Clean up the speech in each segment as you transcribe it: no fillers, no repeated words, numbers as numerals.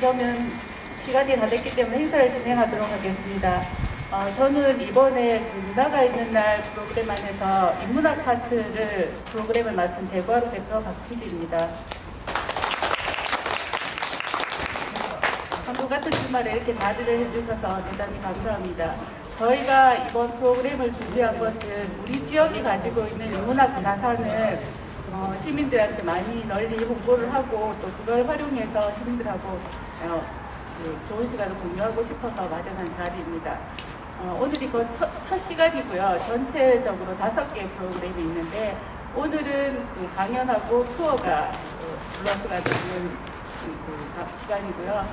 그러면 시간이 다 됐기 때문에 행사를 진행하도록 하겠습니다. 저는 이번에 문화가 있는 날 프로그램 안에서 인문학 파트를 프로그램을 맡은 대구하루 대표 박승지입니다. 한국 같은 주말에 이렇게 자리를 해주셔서 대단히 감사합니다. 저희가 이번 프로그램을 준비한 것은 우리 지역이 가지고 있는 인문학 자산을 시민들한테 많이 널리 홍보를 하고 또 그걸 활용해서 시민들하고 좋은 시간을 공유하고 싶어서 마련한 자리입니다. 오늘이 첫 시간이고요. 전체적으로 5개의 프로그램이 있는데 오늘은 강연하고 투어가 플러스가 되는 시간이고요.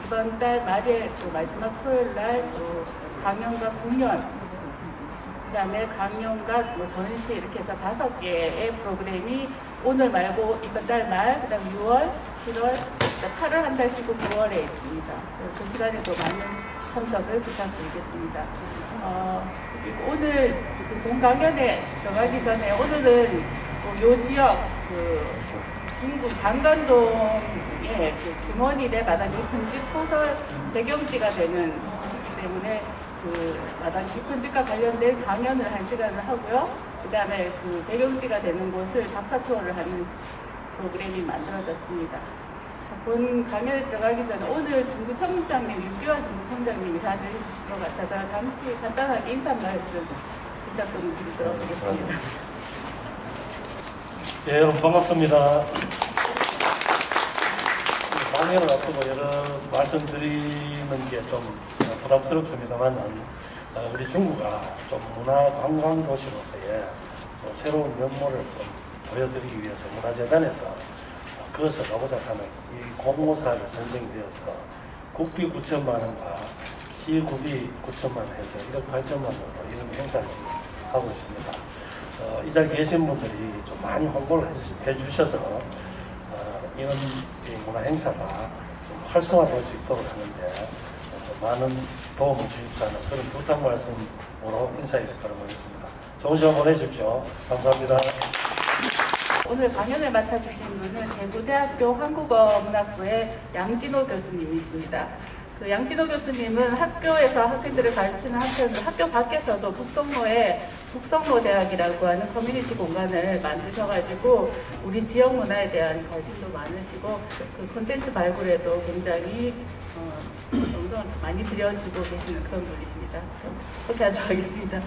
이번 달 말에 마지막 토요일 날 강연과 공연, 그 다음에 강연과 전시 이렇게 해서 5개의 프로그램이 오늘 말고 이번 달 말, 그 다음 6월, 7월, 8월 한 달 쉬고 9월에 있습니다. 그 시간에도 많은 참석을 부탁드리겠습니다. 오늘 본 강연에 들어가기 전에 오늘은 요 지역 중구 장관동의 김원일의 마당 깊은 집 소설 배경지가 되는 곳이기 때문에 마당 깊은 집과 관련된 강연을 1시간을 하고요. 그 다음에 배경지가 되는 곳을 박사 투어를 하는 프로그램이 만들어졌습니다. 본 강연에 들어가기 전에 오늘 중구청장님, 윤규화 중구청장님이 자리해 주실 것 같아서 잠시 간단하게 인사 말씀 부탁좀 드리도록 하겠습니다. 예, 여러분 반갑습니다. 강연을 앞두고 여러 말씀드리는 게 좀 부담스럽습니다만 우리 중구가 좀 문화 관광 도시로서의 새로운 면모를 좀 보여드리기 위해서 문화재단에서 그것을 가보자 하는 이 공모사를 선정되어서 국비 9천만 원과 시구비 9천만 원 해서 1억 8천만 원으로 이런 행사를 지금 하고 있습니다. 이 자리에 계신 분들이 좀 많이 홍보를 해주셔서 이런 문화 행사가 좀 활성화될 수 있도록 하는데 좀 많은 도움을 주십사는 그런 부탁 말씀으로 인사드리도록 하겠습니다. 좋은 시간 보내십시오. 감사합니다. 오늘 강연을 맡아주신 분은 대구대학교 한국어문학부의 양진호 교수님이십니다. 양진호 교수님은 학교에서 학생들을 가르치는 한편으로 학교 밖에서도 북성로에 북성로대학이라고 하는 커뮤니티 공간을 만드셔가지고 우리 지역 문화에 대한 관심도 많으시고 그 콘텐츠 발굴에도 굉장히 정성을 많이 들여주고 계시는 그런 분이십니다. 그렇게 하도록 하겠습니다.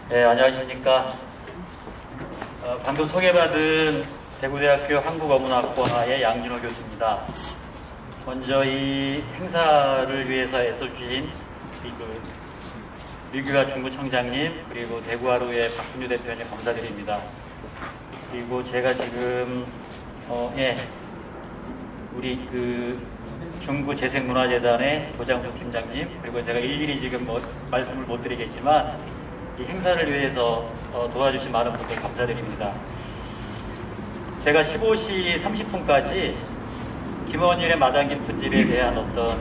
네, 안녕하십니까. 방금 소개받은 대구대학교 한국어문학과의 양진호 교수입니다. 먼저 이 행사를 위해서 애써주신 류규화 중구청장님 그리고 대구하루의 박순유 대표님 감사드립니다. 그리고 제가 지금 우리 중구재생문화재단의 도장수 팀장님 그리고 제가 일일이 지금 말씀을 못 드리겠지만 이 행사를 위해서 도와주신 많은 분들 감사드립니다. 제가 15시 30분까지 김원일의 마당 깊은 집에 대한 어떤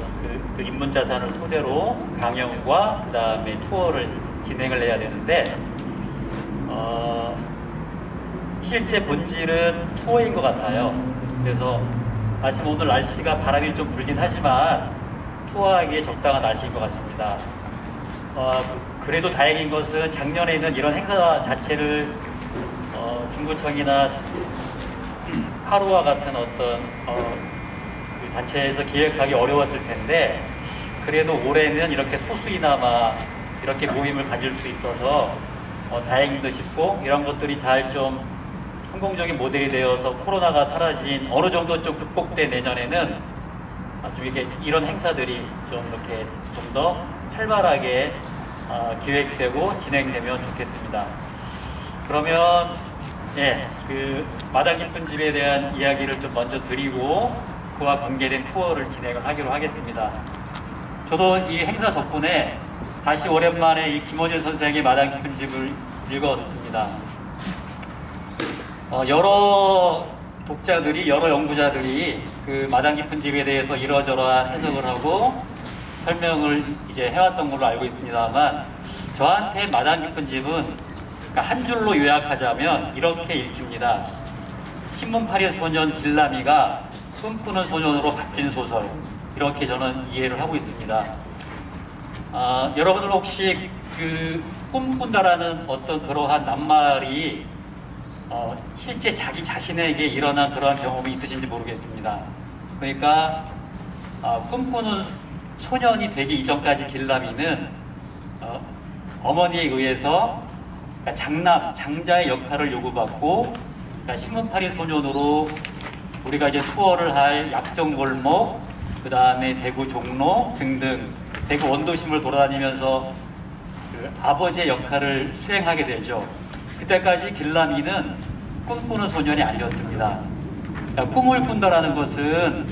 그 인문자산을 토대로 강연과 그 다음에 투어를 진행을 해야 되는데 실제 본질은 투어인 것 같아요. 그래서 마침 오늘 날씨가 바람이 좀 불긴 하지만 투어하기에 적당한 날씨인 것 같습니다. 그래도 다행인 것은 작년에는 이런 행사 자체를 중구청이나 하루와 같은 어떤 단체에서 기획하기 어려웠을 텐데 그래도 올해는 이렇게 소수이나마 이렇게 모임을 가질 수 있어서 다행도 싶고 이런 것들이 잘 좀 성공적인 모델이 되어서 코로나가 사라진 어느 정도 좀 극복된 내년에는 좀 이런 행사들이 좀 이렇게 좀 더 활발하게 기획되고 진행되면 좋겠습니다. 그러면 마당 깊은 집에 대한 이야기를 좀 먼저 드리고 그와 관계된 투어를 진행을 하기로 하겠습니다. 저도 이 행사 덕분에 다시 오랜만에 이 김원일 선생의 마당 깊은 집을 읽었습니다. 여러 독자들이, 여러 연구자들이 그 마당 깊은 집에 대해서 이러저러한 해석을 하고 설명을 이제 해왔던 걸로 알고 있습니다만 저한테 마당 깊은 집은 그러니까 한 줄로 요약하자면 이렇게 읽힙니다. 신문파리 소년 길라미가 꿈꾸는 소년으로 바뀐 소설, 이렇게 저는 이해를 하고 있습니다. 여러분들 혹시 그 꿈꾼다라는 어떤 그러한 낱말이 실제 자기 자신에게 일어난 그러한 경험이 있으신지 모르겠습니다. 그러니까 꿈꾸는 소년이 되기 이전까지 길라미는 어머니에 의해서 장자의 역할을 요구받고 신문파리 소년으로 우리가 이제 투어를 할 약정골목, 그 다음에 대구 종로 등등 대구 원도심을 돌아다니면서 그 아버지의 역할을 수행하게 되죠. 그때까지 길라미는 꿈꾸는 소년이 아니었습니다. 꿈을 꾼다라는 것은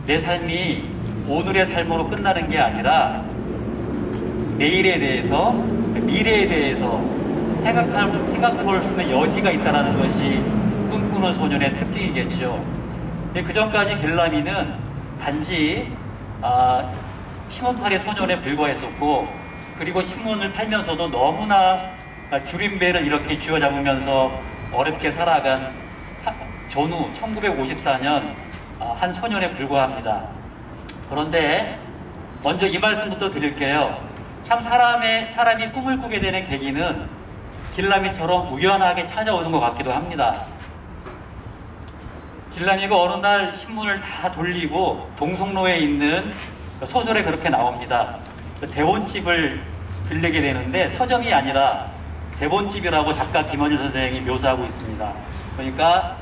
내 삶이 오늘의 삶으로 끝나는 게 아니라 내일에 대해서, 미래에 대해서 생각해볼 수 있는 여지가 있다는 것이 꿈꾸는 소년의 특징이겠죠. 그 전까지 길라미는 단지 신문팔이 소년에 불과했었고, 그리고 신문을 팔면서도 너무나 줄임배를 이렇게 쥐어잡으면서 어렵게 살아간 전후 1954년 한 소년에 불과합니다. 그런데 먼저 이 말씀부터 드릴게요. 참 사람이 꿈을 꾸게 되는 계기는 길라미처럼 우연하게 찾아오는 것 같기도 합니다. 길라미가 어느 날 신문을 다 돌리고 동성로에 있는 소설에 그렇게 나옵니다. 대본집을 빌리게 되는데 서점이 아니라 대본집이라고 작가 김원일 선생이 묘사하고 있습니다. 그러니까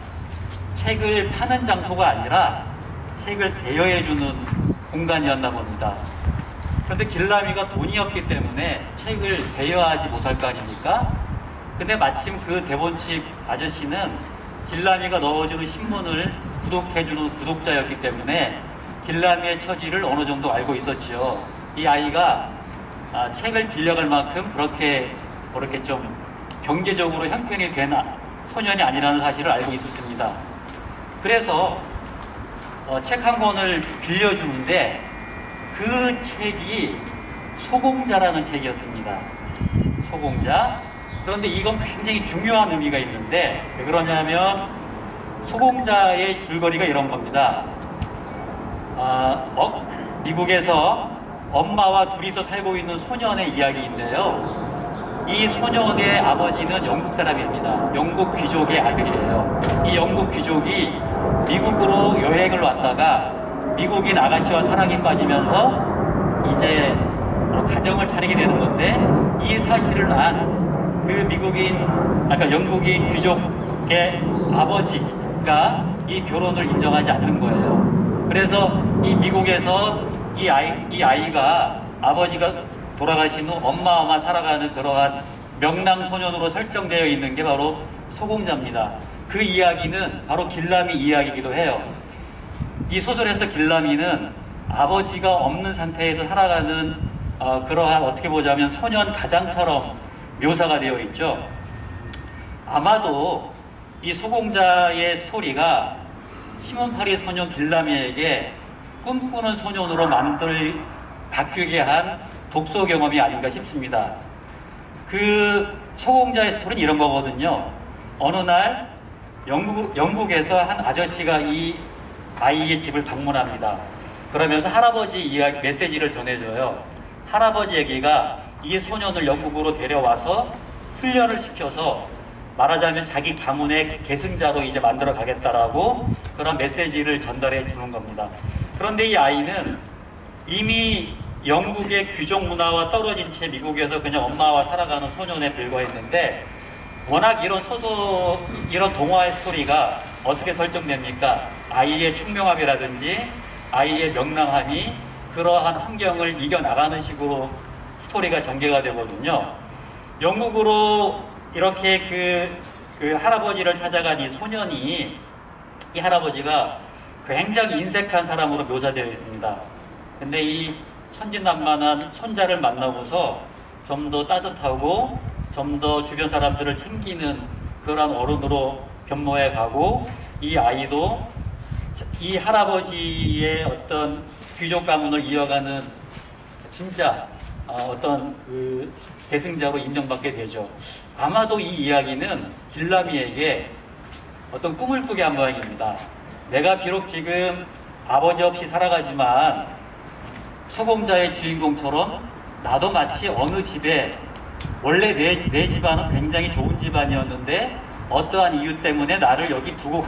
책을 파는 장소가 아니라 책을 대여해주는 공간이었나 봅니다. 그런데 길라미가 돈이 없기 때문에 책을 대여하지 못할 거 아닙니까? 근데 마침 그 대본집 아저씨는 길라미가 넣어주는 신문을 구독해주는 구독자였기 때문에 길라미의 처지를 어느 정도 알고 있었죠. 이 아이가 책을 빌려갈 만큼 그렇게 좀 경제적으로 형편이 된 소년이 아니라는 사실을 알고 있었습니다. 그래서 책 한 권을 빌려주는데 그 책이 소공자라는 책이었습니다. 소공자. 그런데 이건 굉장히 중요한 의미가 있는데 왜 그러냐면 소공자의 줄거리가 이런 겁니다. 미국에서 엄마와 둘이서 살고 있는 소년의 이야기인데요. 이 소년의 아버지는 영국 사람입니다. 영국 귀족의 아들이에요. 이 영국 귀족이 미국으로 여행을 왔다가 미국인 아가씨와 사랑에 빠지면서 이제 가정을 차리게 되는 건데, 이 사실을 안 그 영국인 귀족의 아버지가 이 결혼을 인정하지 않는 거예요. 그래서 이 미국에서 이 아이가 아버지가 돌아가신 후 엄마와만 살아가는 그러한 명랑소년으로 설정되어 있는 게 바로 소공자입니다. 그 이야기는 바로 길라미 이야기이기도 해요. 이 소설에서 길라미는 아버지가 없는 상태에서 살아가는 그러한 어떻게 보자면 소년 가장처럼 묘사가 되어 있죠. 아마도 이 소공자의 스토리가 신문팔이 소년 길라미에게 꿈꾸는 소년으로 바뀌게 한 독서 경험이 아닌가 싶습니다. 그 소공자의 스토리는 이런 거거든요. 어느 날 영국에서 한 아저씨가 이 아이의 집을 방문합니다. 그러면서 할아버지 이야기 메시지를 전해줘요. 할아버지 얘기가 이 소년을 영국으로 데려와서 훈련을 시켜서 말하자면 자기 가문의 계승자로 이제 만들어 가겠다라고 그런 메시지를 전달해 주는 겁니다. 그런데 이 아이는 이미 영국의 귀족 문화와 떨어진 채 미국에서 그냥 엄마와 살아가는 소년에 불과했는데, 워낙 이런 동화의 스토리가 어떻게 설정됩니까? 아이의 총명함이라든지 아이의 명랑함이 그러한 환경을 이겨나가는 식으로 스토리가 전개가 되거든요. 영국으로 이렇게 그 할아버지를 찾아간 이 소년이, 이 할아버지가 굉장히 인색한 사람으로 묘사되어 있습니다. 근데 이 천진난만한 손자를 만나고서 좀 더 따뜻하고 좀 더 주변 사람들을 챙기는 그런 어른으로 변모해 가고, 이 아이도 이 할아버지의 어떤 귀족 가문을 이어가는 진짜 어떤 그 계승자로 인정받게 되죠. 아마도 이 이야기는 길라미에게 어떤 꿈을 꾸게 한 모양입니다. 내가 비록 지금 아버지 없이 살아가지만 소공자의 주인공처럼 나도 마치 어느 집에 원래 내 집안은 굉장히 좋은 집안이었는데 어떠한 이유 때문에 나를 여기 두고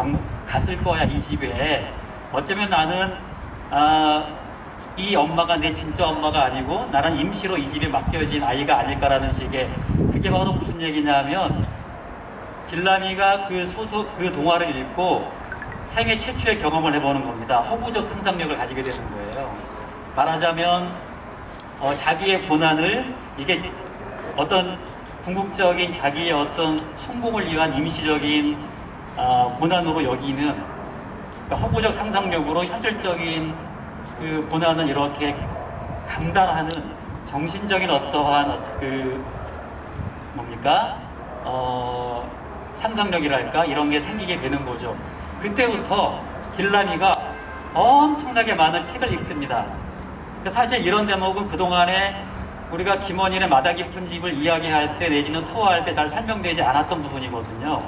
갔을 거야, 이 집에. 어쩌면 나는 이 엄마가 내 진짜 엄마가 아니고 나는 임시로 이 집에 맡겨진 아이가 아닐까라는 식의, 그게 바로 무슨 얘기냐면 길라미가 그 동화를 읽고 생애 최초의 경험을 해보는 겁니다. 허구적 상상력을 가지게 되는 거예요. 말하자면 자기의 고난을 이게 어떤 궁극적인 자기의 어떤 성공을 위한 임시적인 고난으로 여기는, 그러니까 허구적 상상력으로 현실적인 그 고난을 이렇게 감당하는 정신적인 어떠한 그 뭡니까 상상력이랄까 이런 게 생기게 되는 거죠. 그때부터 길라미가 엄청나게 많은 책을 읽습니다. 사실 이런 대목은 그동안에 우리가 김원일의 마다 깊은 집을 이야기할 때 내지는 투어할 때 잘 설명되지 않았던 부분이거든요.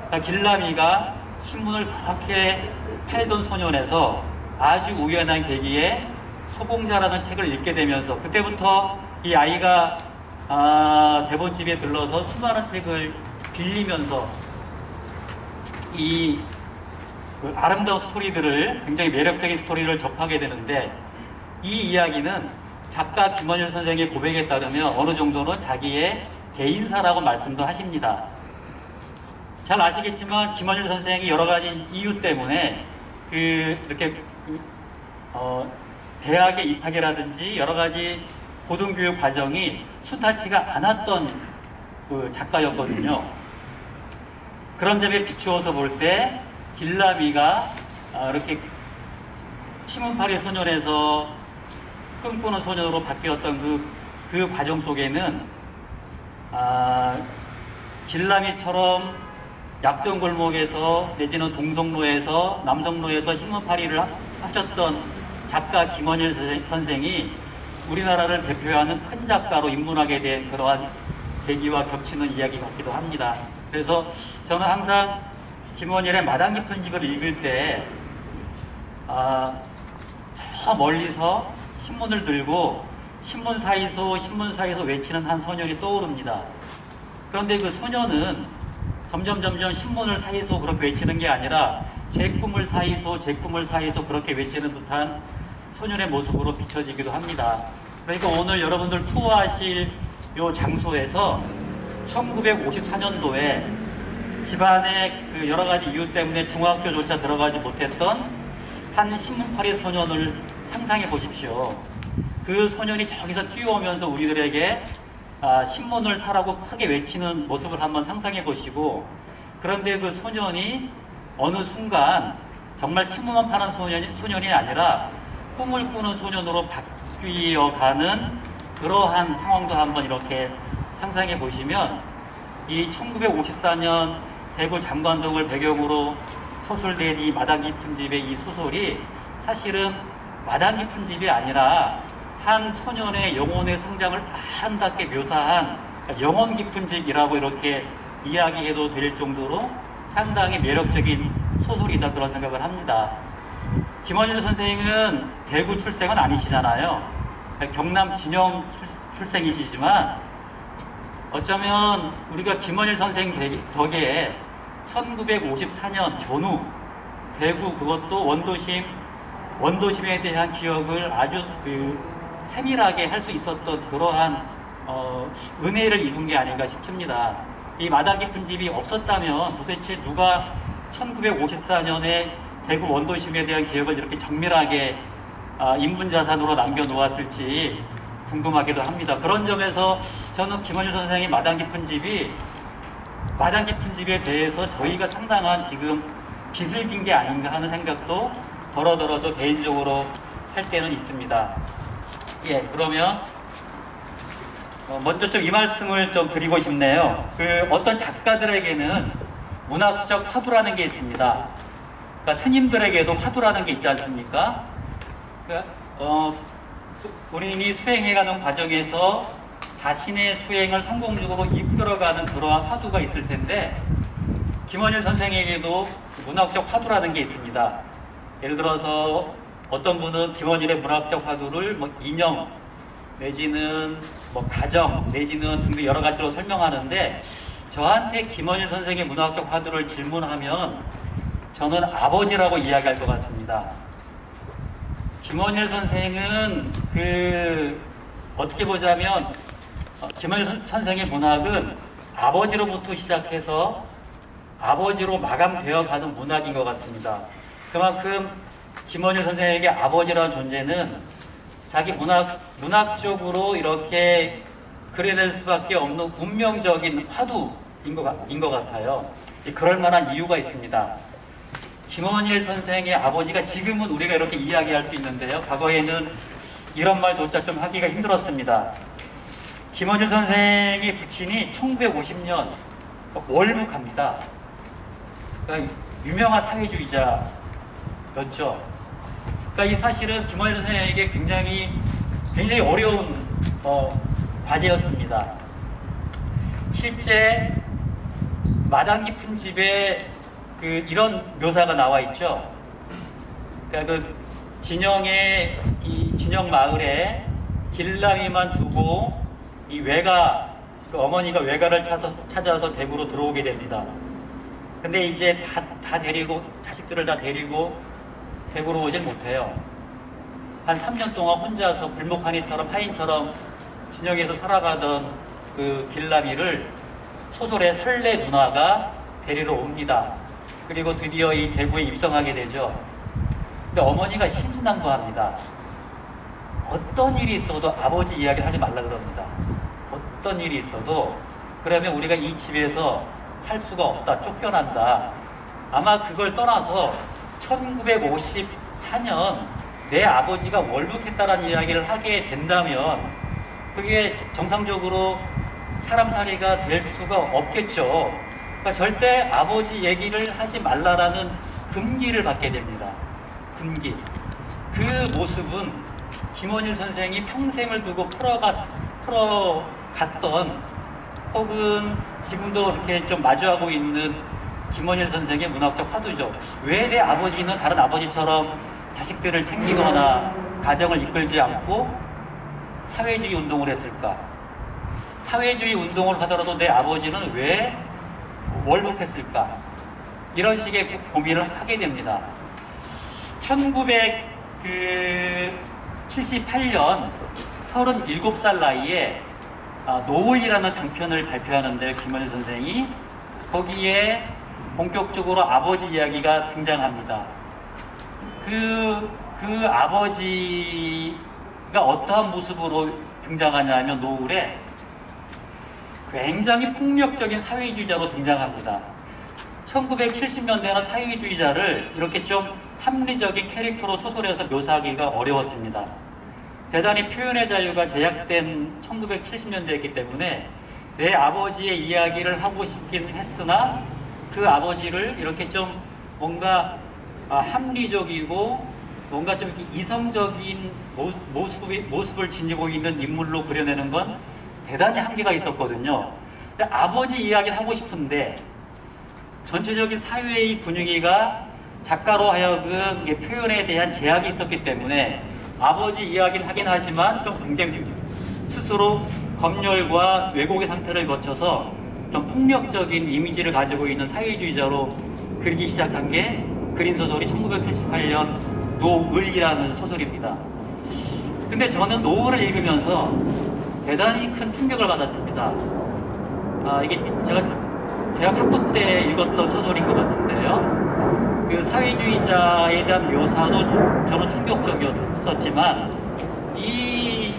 그러니까 길라미가 신문을 그렇게 팔던 소년에서 아주 우연한 계기에 소공자라는 책을 읽게 되면서 그때부터 이 아이가 대본집에 들러서 수많은 책을 빌리면서 이 아름다운 스토리들을, 굉장히 매력적인 스토리를 접하게 되는데, 이 이야기는 작가 김원일 선생의 고백에 따르면 어느 정도는 자기의 개인사라고 말씀도 하십니다. 잘 아시겠지만 김원일 선생이 여러 가지 이유 때문에 이렇게 대학의 입학이라든지 여러 가지 고등교육 과정이 순탄치가 않았던 그 작가였거든요. 그런 점에 비추어서 볼 때 길라미가 이렇게 신문팔이 소년에서 꿈꾸는 소년으로 바뀌었던 그 과정 속에는 길라미처럼 약정골목에서 내지는 동성로에서 남성로에서 신문팔이를 하셨던 작가 김원일 선생이 우리나라를 대표하는 큰 작가로 입문하게 된 그러한 계기와 겹치는 이야기 같기도 합니다. 그래서 저는 항상 김원일의 마당 깊은 집을 읽을 때 저 멀리서 신문을 들고 신문 사이소 외치는 한 소년이 떠오릅니다. 그런데 그 소년은 점점 신문을 사이소 그렇게 외치는 게 아니라 제 꿈을 사이소 그렇게 외치는 듯한 소년의 모습으로 비춰지기도 합니다. 그러니까 오늘 여러분들 투어하실 이 장소에서 1954년도에 집안의 그 여러 가지 이유 때문에 중학교조차 들어가지 못했던 한 신문팔이 소년을 상상해 보십시오. 그 소년이 저기서 뛰어오면서 우리들에게 신문을 사라고 크게 외치는 모습을 한번 상상해 보시고, 그런데 그 소년이 어느 순간 정말 신문만 파는 소년이 아니라 꿈을 꾸는 소년으로 바뀌어가는 그러한 상황도 한번 이렇게 상상해 보시면, 이 1954년 대구 잠관동을 배경으로 소설된 이 마당 깊은 집의 이 소설이 사실은 마당 깊은 집이 아니라 한 소년의 영혼의 성장을 아름답게 묘사한 영혼 깊은 집이라고 이렇게 이야기해도 될 정도로 상당히 매력적인 소설이다, 그런 생각을 합니다. 김원일 선생은 대구 출생은 아니시잖아요. 경남 진영 출생이시지만 어쩌면 우리가 김원일 선생 덕에 1954년 전후 대구, 그것도 원도심에 대한 기억을 아주 세밀하게 할 수 있었던 그러한 은혜를 입은 게 아닌가 싶습니다. 이 마당 깊은 집이 없었다면 도대체 누가 1954년에 대구 원도심에 대한 기억을 이렇게 정밀하게 인문자산으로 남겨놓았을지 궁금하기도 합니다. 그런 점에서 저는 김원일 선생의 마당 깊은 집에 대해서 저희가 상당한 지금 빚을 진 게 아닌가 하는 생각도 더러더러 개인적으로 할 때는 있습니다. 예, 그러면 먼저 좀 이 말씀을 좀 드리고 싶네요. 어떤 작가들에게는 문학적 화두라는 게 있습니다. 그러니까 스님들에게도 화두라는 게 있지 않습니까? 그러니까 본인이 수행해가는 과정에서 자신의 수행을 성공적으로 이끌어가는 그러한 화두가 있을 텐데, 김원일 선생에게도 문학적 화두라는 게 있습니다. 예를 들어서 어떤 분은 김원일의 문학적 화두를 뭐 이념 내지는 뭐 가정 내지는 등등 여러 가지로 설명하는데, 저한테 김원일 선생의 문학적 화두를 질문하면 저는 아버지라고 이야기할 것 같습니다. 김원일 선생은 어떻게 보자면 김원일 선생의 문학은 아버지로부터 시작해서 아버지로 마감되어 가는 문학인 것 같습니다. 그만큼 김원일 선생에게 아버지라는 존재는 자기 문학적으로 이렇게 그려낼 수밖에 없는 운명적인 화두인 것 같아요. 그럴 만한 이유가 있습니다. 김원일 선생의 아버지가 지금은 우리가 이렇게 이야기할 수 있는데요. 과거에는 이런 말조차 좀 하기가 힘들었습니다. 김원일 선생의 부친이 1950년 월북합니다. 그러니까 유명한 사회주의자였죠. 그러니까 이 사실은 김원일 선생에게 굉장히 어려운 과제였습니다. 실제 마당 깊은 집에 이런 묘사가 나와 있죠. 그러니까 진영 마을에 길라미만 두고 이 어머니가 외가를 찾아서 대구로 들어오게 됩니다. 근데 이제 자식들을 다 데리고 대구로 오질 못해요. 한 3년 동안 혼자서 하인처럼 진영에서 살아가던 그 길라미를 소설의 설레 누나가 데리러 옵니다. 그리고 드디어 이 대구에 입성하게 되죠. 근데 어머니가 신신당부합니다. 어떤 일이 있어도 아버지 이야기를 하지 말라 그럽니다. 어떤 일이 있어도 그러면 우리가 이 집에서 살 수가 없다, 쫓겨난다. 아마 그걸 떠나서 1954년 내 아버지가 월북했다라는 이야기를 하게 된다면 그게 정상적으로 사람살이가 될 수가 없겠죠. 그러니까 절대 아버지 얘기를 하지 말라라는 금기를 받게 됩니다. 금기. 그 모습은 김원일 선생이 평생을 두고 풀어갔던 혹은 지금도 이렇게 좀 마주하고 있는 김원일 선생의 문학적 화두죠. 왜 내 아버지는 다른 아버지처럼 자식들을 챙기거나 가정을 이끌지 않고 사회주의 운동을 했을까? 사회주의 운동을 하더라도 내 아버지는 왜 월북했을까? 이런 식의 고민을 하게 됩니다. 1978년 37살 나이에 노을이라는 장편을 발표하는데 김원일 선생이 거기에 본격적으로 아버지 이야기가 등장합니다. 그 아버지가 어떠한 모습으로 등장하냐면 노을에 굉장히 폭력적인 사회주의자로 등장합니다. 1970년대에는 사회주의자를 이렇게 좀 합리적인 캐릭터로 소설에서 묘사하기가 어려웠습니다. 대단히 표현의 자유가 제약된 1970년대였기 때문에 내 아버지의 이야기를 하고 싶긴 했으나 그 아버지를 이렇게 좀 뭔가 합리적이고 뭔가 좀 이성적인 모습을 지니고 있는 인물로 그려내는 건 대단히 한계가 있었거든요. 근데 아버지 이야기를 하고 싶은데 전체적인 사회의 분위기가 작가로 하여금 표현에 대한 제약이 있었기 때문에 아버지 이야기를 하긴 하지만 좀 굉장히 스스로 검열과 왜곡의 상태를 거쳐서 좀 폭력적인 이미지를 가지고 있는 사회주의자로 그리기 시작한 게 그린 소설이 1978년 노을이라는 소설입니다. 근데 저는 노을을 읽으면서 대단히 큰 충격을 받았습니다. 이게 제가 대학 학부 때 읽었던 소설인 것 같은데요. 그 사회주의자에 대한 묘사도 저는 충격적이었었지만 이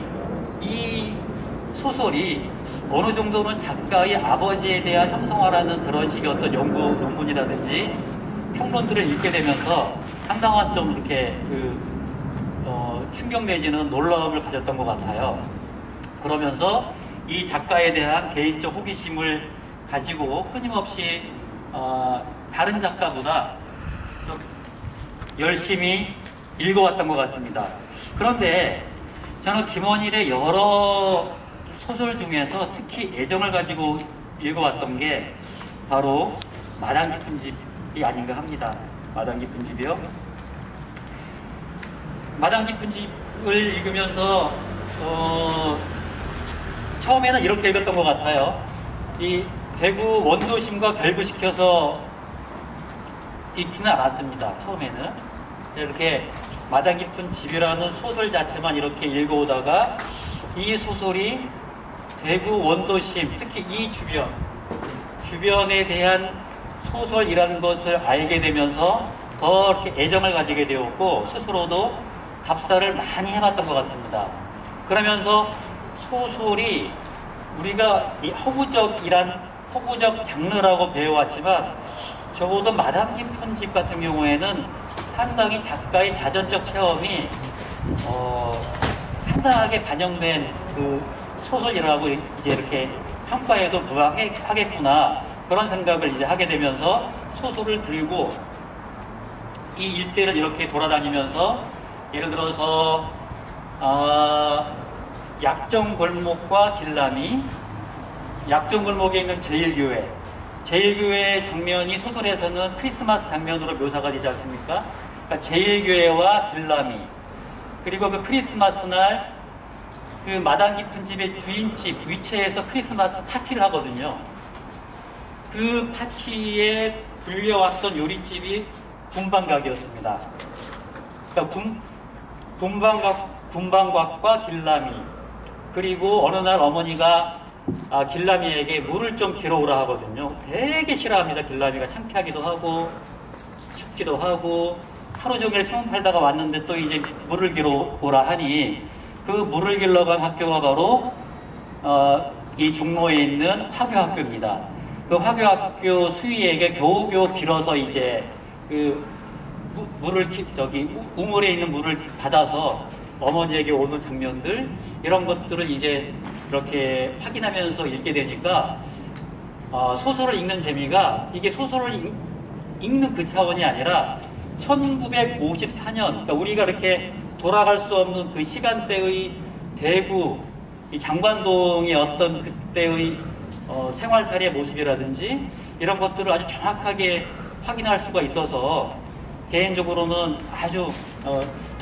소설이 어느 정도는 작가의 아버지에 대한 형성화라는 그런 식의 어떤 연구 논문이라든지 평론들을 읽게 되면서 상당한 좀 이렇게 충격 내지는 놀라움을 가졌던 것 같아요. 그러면서 이 작가에 대한 개인적 호기심을 가지고 끊임없이 다른 작가보다 좀 열심히 읽어왔던 것 같습니다. 그런데 저는 김원일의 여러 소설 중에서 특히 애정을 가지고 읽어왔던 게 바로 마당 깊은 집이 아닌가 합니다. 마당 깊은 집이요. 마당 깊은 집을 읽으면서 처음에는 이렇게 읽었던 것 같아요. 이 대구 원도심과 결부시켜서 읽지는 않았습니다. 처음에는 이렇게 마당 깊은 집이라는 소설 자체만 이렇게 읽어오다가 이 소설이 대구 원도심, 특히 이 주변에 대한 소설이라는 것을 알게 되면서 더 이렇게 애정을 가지게 되었고 스스로도 답사를 많이 해봤던 것 같습니다. 그러면서 소설이 우리가 이 허구적 장르라고 배워왔지만 적어도 마당 깊은 집 같은 경우에는 상당히 작가의 자전적 체험이 상당하게 반영된 그 소설이라고 이제 이렇게 평가해도 무방하겠구나 그런 생각을 이제 하게 되면서 소설을 들고 이 일대를 이렇게 돌아다니면서 예를 들어서 약정골목과 길라미, 약정골목에 있는 제일교회 장면이 소설에서는 크리스마스 장면으로 묘사가 되지 않습니까? 그러니까 제일교회와 길라미, 그리고 그 크리스마스 날 그 마당 깊은 집의 주인집 위치에서 크리스마스 파티를 하거든요. 그 파티에 불려왔던 요리집이 군방각이었습니다. 그러니까 군방각과 길라미, 그리고 어느 날 어머니가 길라미에게 물을 좀 길어 오라 하거든요. 되게 싫어합니다. 길라미가 창피하기도 하고 춥기도 하고 하루 종일 청 팔다가 왔는데 또 이제 물을 길어 오라 하니 그 물을 길러 간 학교가 바로 이 종로에 있는 화교학교입니다. 그 화교학교 수위에게 겨우겨우 길어서 이제 그 우물에 있는 물을 받아서 어머니에게 오는 장면들, 이런 것들을 이제 이렇게 확인하면서 읽게 되니까 소설을 읽는 재미가 이게 소설을 읽는 그 차원이 아니라 1954년, 그러니까 우리가 이렇게 돌아갈 수 없는 그 시간대의 대구, 이 장관동의 어떤 그때의 생활살이의 모습이라든지 이런 것들을 아주 정확하게 확인할 수가 있어서 개인적으로는 아주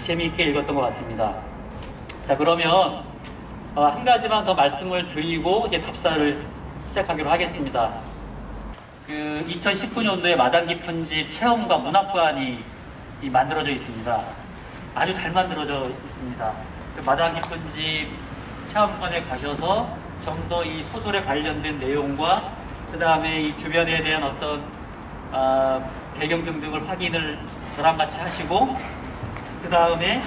재미있게 읽었던 것 같습니다. 자, 그러면 한 가지만 더 말씀을 드리고 이제 답사를 시작하기로 하겠습니다. 그 2019년도에 마당 깊은 집 체험과 문학관이 만들어져 있습니다. 아주 잘 만들어져 있습니다. 그 마당 깊은 집 체험관에 가셔서 좀 더 이 소설에 관련된 내용과 그 다음에 이 주변에 대한 어떤 배경 등등을 확인을 저랑 같이 하시고 그 다음에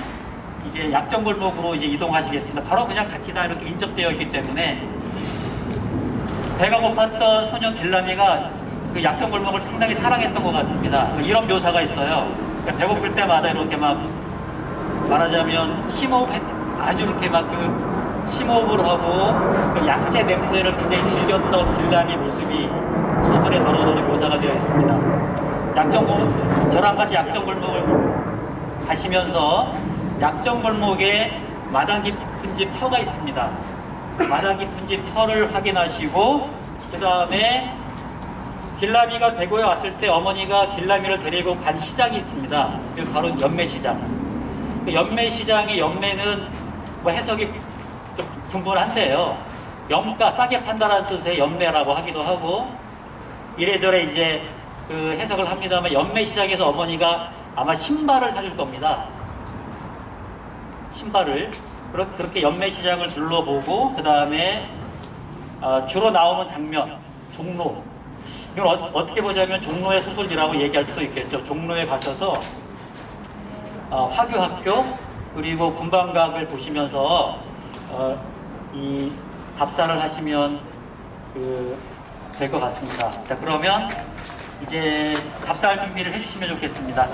이제 약정골목으로 이제 이동하시겠습니다. 바로 그냥 같이 다 이렇게 인접되어 있기 때문에 배가 고팠던 소녀 길라미가 그 약정골목을 상당히 사랑했던 것 같습니다. 이런 묘사가 있어요. 그러니까 배고플 때마다 이렇게 막 말하자면 아주 이렇게 막 그 심호흡을 하고 그 약재 냄새를 굉장히 즐겼던 길라미의 모습이 소설에 도로도로 묘사가 되어 있습니다. 저랑 같이 약정골목을 가시면서 약정골목에 마당 깊은 집 터가 있습니다. 마당 깊은 집 터를 확인하시고 그 다음에 길라미가 대구에 왔을 때 어머니가 길라미를 데리고 간 시장이 있습니다. 그 바로 연매시장. 그 연매시장의 연매는 뭐 해석이 좀 분분한데요. 염가 싸게 판다라는 뜻의 연매라고 하기도 하고 이래저래 이제 그 해석을 합니다만 연매시장에서 어머니가 아마 신발을 사줄 겁니다. 신발을. 그렇게 연매시장을 둘러보고 그 다음에 주로 나오는 장면, 종로. 이걸 어떻게 보자면 종로의 소설이라고 얘기할 수도 있겠죠. 종로에 가셔서 화교학교 그리고 군방각을 보시면서 이 답사를 하시면 될 것 같습니다. 자, 그러면 이제 답사할 준비를 해주시면 좋겠습니다.